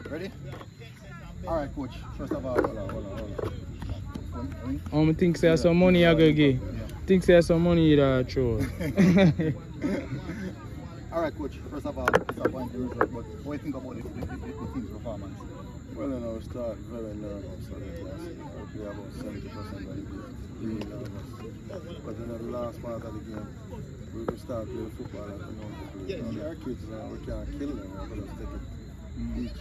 Ready? Alright, coach. First of all, hold on. I think there's some money I go get. Think there's some money that I throw. Alright, coach. First of all, disappointing result, but what do you think about the team's performance? Well, you know, we start very nervous on the class. We play about 70% of the game. Really nervous. But then the last part of the game, we start playing football like we know to play. Our kids, we can't kill them, we just take it each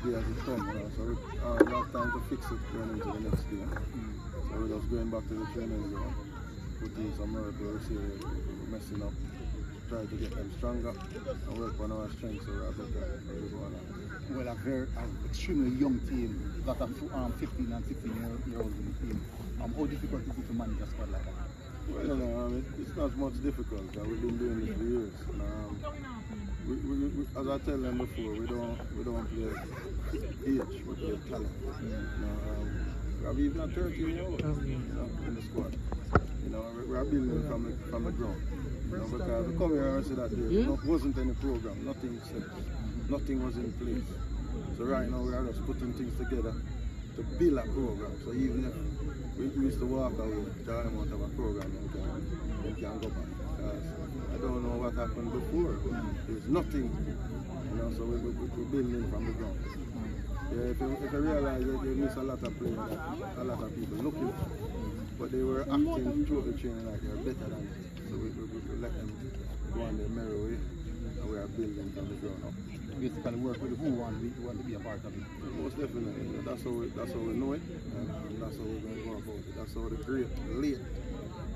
day as it comes. So we have time to fix it going into the next game. So we're just going back to the training ground, put in some work where we see we're messing up. Try to get them stronger and work on our strengths so we're better as we go along. Well, an extremely young team, got a 15 and 16-year-olds in the team. How difficult is it to manage a squad like that? Well, you know, it's not much difficult. We've been doing this for years. As I tell them before, we don't play age, we play talent. We have even a 13-year-old in the squad. You know, we are building from the ground. You know, because we come here and say that there wasn't any program, nothing set, nothing was in place. So right now we are just putting things together to build a program. So even if we used to walk away, Charlemont have a program, we can go back. I don't know what happened before. There's nothing, you know. So we're building from the ground. Yeah, if you realize that they miss a lot of players, a lot of people looking, but they were acting through the training like they're better than it. So we let them go on their merry way, and we are building from the ground up. Basically work with who want to be a part of it. Most definitely. That's how we know it, and that's how we're going to go about it. That's how the great, late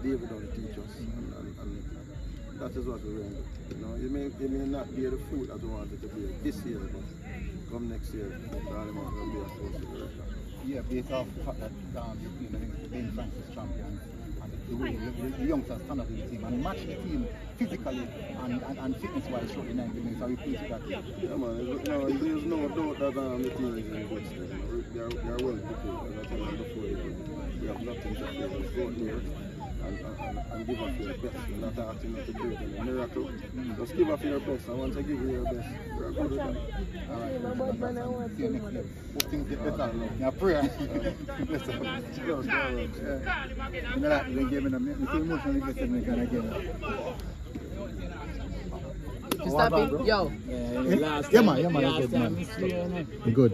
David don't teach us, and that is what we're going to do. You know, it may not be the fruit that we wanted to be this year, but come next year, Charlemont will be a close to the record. Yeah, based off the fact that your team, I think, Ben Francis champions, and the way the youngsters stand up in the team and match the team physically and fitness-wise throughout the 90 minutes. Are we pleased with that? Yeah, man. There's no doubt that the team is in good state. They are well prepared. As I told you before, we have nothing to fear. Just go there and give up your best. We're not asking you to do it in a miracle. Just give up your best, and once I give you your best, we're good with that. All right, see you next year. Hope things get better. Yeah, prayer. Stop it, yo. Yeah, man. Good.